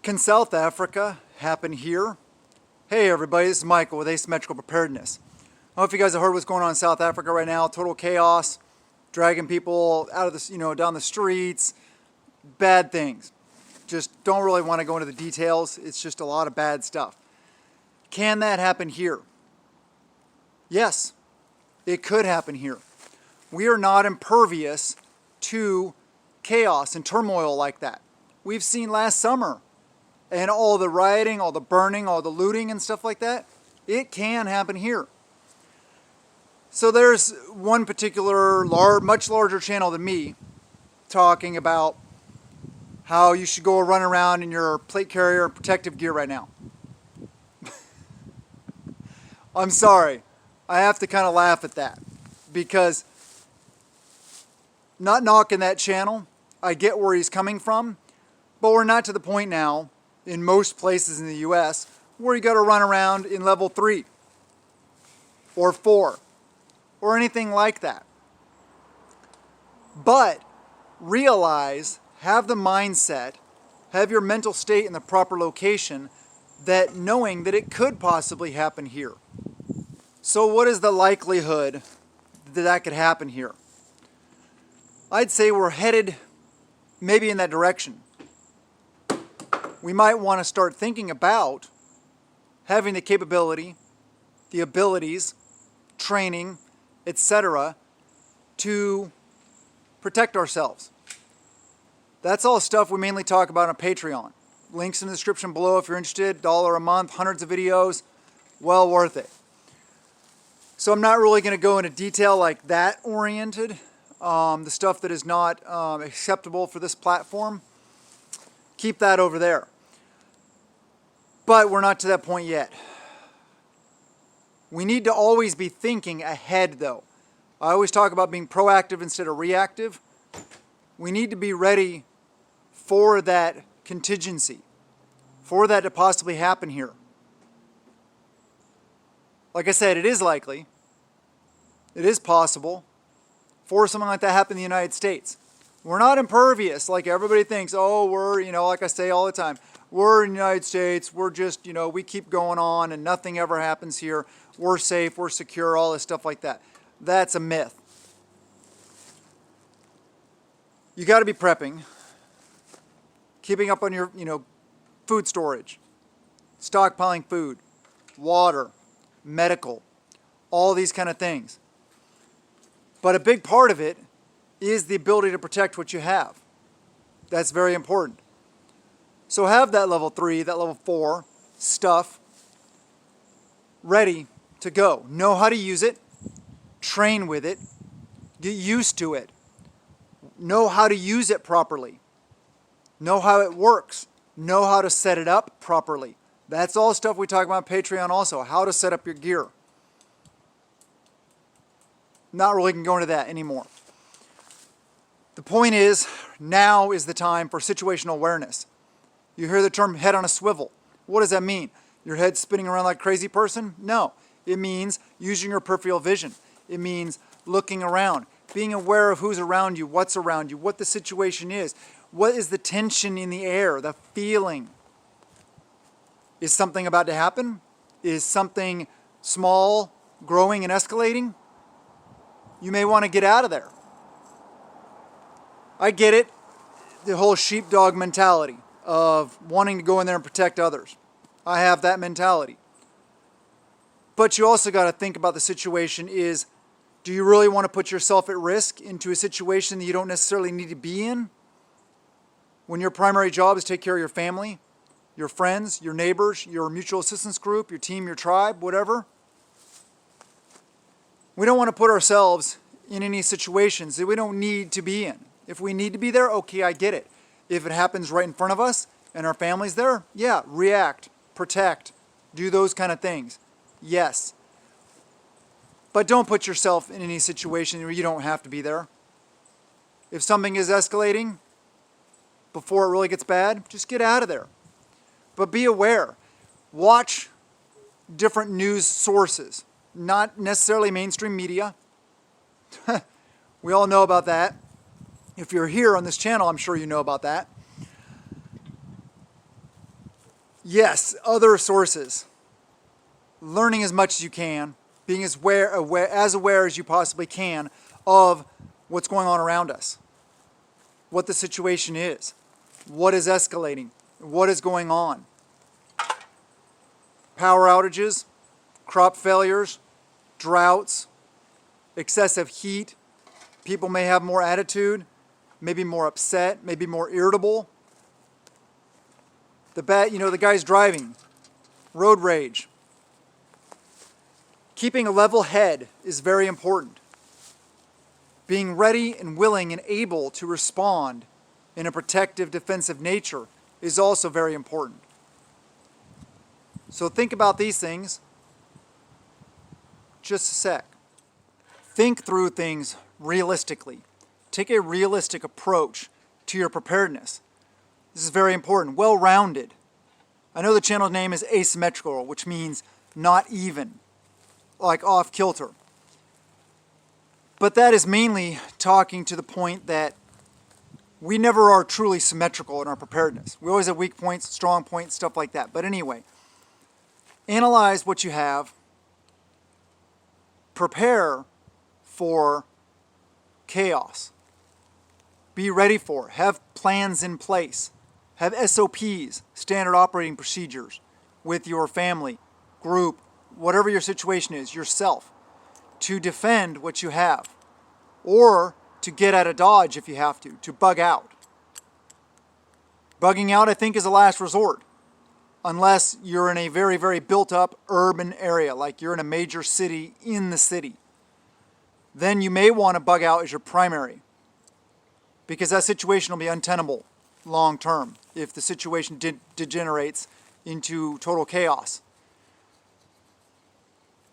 Can South Africa happen here? Hey everybody, this is Michael with Asymmetrical Preparedness. I don't know if you guys have heard what's going on in South Africa right now. Total chaos, dragging people out of the, down the streets, bad things. Just don't really want to go into the details. It's just a lot of bad stuff. Can that happen here? Yes, it could happen here. We are not impervious to chaos and turmoil like that. We've seen last summer and all the rioting, all the burning, all the looting and stuff like that. It can happen here. So there's one particular much larger channel than me talking about how you should go run around in your plate carrier and protective gear right now. I'm sorry. I have to kind of laugh at that because not knocking that channel, I get where he's coming from, but we're not to the point now in most places in the US where you got to run around in level 3 or 4 or anything like that. But realize, have the mindset, have your mental state in the proper location that knowing that it could possibly happen here. So what is the likelihood that that could happen here? I'd say we're headed maybe in that direction. We might want to start thinking about having the capability, the abilities, training, etc. to protect ourselves. That's all stuff we mainly talk about on Patreon. Links in the description below if you're interested. $1 a month, hundreds of videos, well worth it. So I'm not really going to go into detail like that oriented. The stuff that is not acceptable for this platform, keep that over there. But we're not to that point yet. We need to always be thinking ahead though. I always talk about being proactive instead of reactive. We need to be ready for that contingency, for that to possibly happen here. Like I said, it is likely, it is possible for something like that to happen in the United States. We're not impervious like everybody thinks. Oh, we're, like I say all the time, we're in the United States, we're just, we keep going on and nothing ever happens here. We're safe, we're secure, all this stuff like that. That's a myth. You got to be prepping, keeping up on your, food storage, stockpiling food, water, medical, all these kind of things. But a big part of it is the ability to protect what you have. That's very important. So have that level 3, that level 4 stuff ready to go. Know how to use it, train with it, get used to it, know how to use it properly, know how it works, know how to set it up properly. That's all stuff we talk about on Patreon also, how to set up your gear. Not really going to go into that anymore. The point is, now is the time for situational awareness. You hear the term head on a swivel. What does that mean? Your head spinning around like a crazy person? No. It means using your peripheral vision. It means looking around, being aware of who's around you, what the situation is. What is the tension in the air, the feeling? Is something about to happen? Is something small, growing, and escalating? You may want to get out of there. I get it, the whole sheepdog mentality of wanting to go in there and protect others. I have that mentality. But you also got to think about the situation is, do you really want to put yourself at risk into a situation that you don't necessarily need to be in? When your primary job is to take care of your family, your friends, your neighbors, your mutual assistance group, your team, your tribe, whatever. We don't want to put ourselves in any situations that we don't need to be in. If we need to be there, okay, I get it. If it happens right in front of us and our family's there, yeah, react, protect, do those kind of things. Yes. But don't put yourself in any situation where you don't have to be there. If something is escalating before it really gets bad, just get out of there. But be aware. Watch different news sources, not necessarily mainstream media. We all know about that. If you're here on this channel, I'm sure you know about that. Yes, other sources. Learning as much as you can, being as aware as you possibly can of what's going on around us, what the situation is, what is escalating, what is going on. Power outages, crop failures, droughts, excessive heat. People may have more attitude, maybe more upset, maybe more irritable. The guy's driving, road rage. Keeping a level head is very important. Being ready and willing and able to respond in a protective, defensive nature is also very important. So think about these things. Just a sec. Think through things realistically. Take a realistic approach to your preparedness. This is very important. Well-rounded. I know the channel name is asymmetrical, which means not even, like off kilter. But that is mainly talking to the point that we never are truly symmetrical in our preparedness. We always have weak points, strong points, stuff like that. But anyway, analyze what you have. Prepare for chaos. Be ready for it. Have plans in place. Have SOPs, standard operating procedures, with your family, group, whatever your situation is, yourself, to defend what you have, or to get out of Dodge if you have to bug out. Bugging out, I think, is a last resort, unless you're in a very, very built-up urban area, like you're in a major city in the city. Then you may want to bug out as your primary, because that situation will be untenable long term if the situation degenerates into total chaos.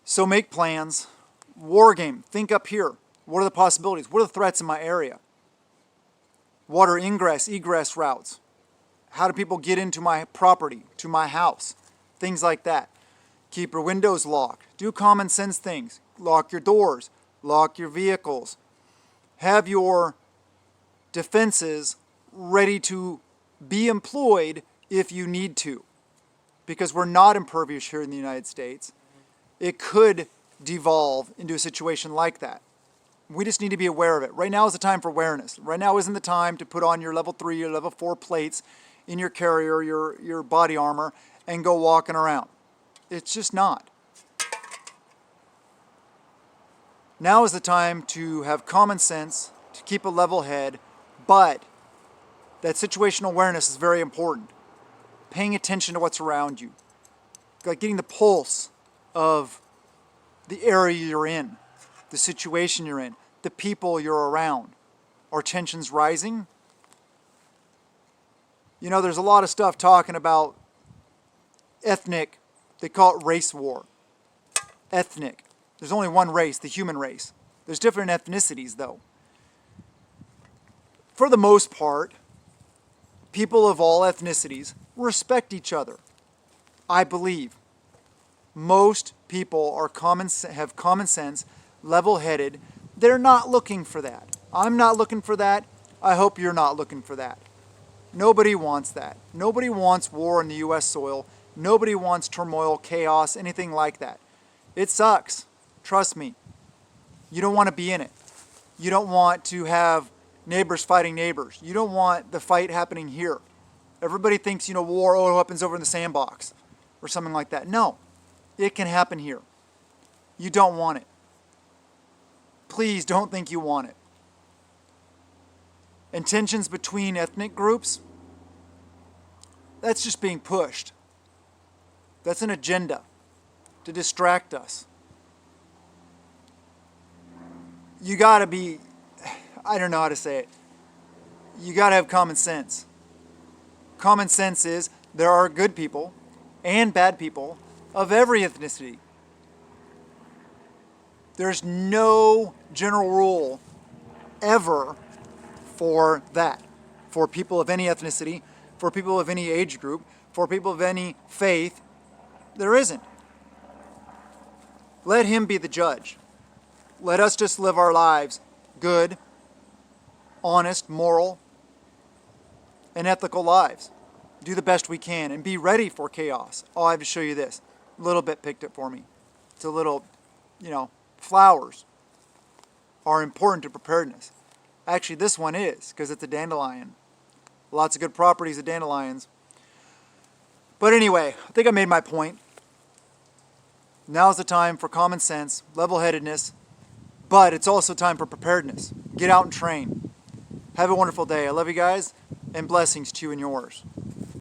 So make plans. War game. Think up here. What are the possibilities? What are the threats in my area? What are ingress, egress routes? How do people get into my property, to my house? Things like that. Keep your windows locked. Do common sense things. Lock your doors. Lock your vehicles. Have your defenses ready to be employed if you need to. Because we're not impervious here in the United States. It could devolve into a situation like that. We just need to be aware of it. Right now is the time for awareness. Right now isn't the time to put on your level 3 or level 4 plates in your carrier, your body armor, and go walking around. It's just not. Now is the time to have common sense, to keep a level head, but that situational awareness is very important. Paying attention to what's around you. Like getting the pulse of the area you're in, the situation you're in, the people you're around. Are tensions rising? You know, there's a lot of stuff talking about ethnic, they call it race war. Ethnic. There's only one race, the human race. There's different ethnicities, though. For the most part, people of all ethnicities respect each other. I believe. Most people are have common sense, level-headed. They're not looking for that. I'm not looking for that. I hope you're not looking for that. Nobody wants that. Nobody wants war in the U.S. soil. Nobody wants turmoil, chaos, anything like that. It sucks. Trust me. You don't want to be in it. You don't want to have neighbors fighting neighbors. You don't want the fight happening here. Everybody thinks, war happens over in the sandbox or something like that. No. It can happen here. You don't want it. Please don't think you want it. And tensions between ethnic groups, that's just being pushed. That's an agenda to distract us. You gotta be, I don't know how to say it. You gotta have common sense. Common sense is there are good people and bad people of every ethnicity. There's no general rule ever for that. For people of any ethnicity, for people of any age group, for people of any faith, there isn't. Let him be the judge. Let us just live our lives good, honest, moral, and ethical lives. do the best we can, and be ready for chaos. Oh, I have to show you this. A little bit picked it for me. It's a little, flowers are important to preparedness. Actually, this one is, because it's a dandelion. Lots of good properties of dandelions. But anyway, I think I made my point. Now's the time for common sense, level-headedness, but it's also time for preparedness. Get out and train. Have a wonderful day. I love you guys, and blessings to you and yours.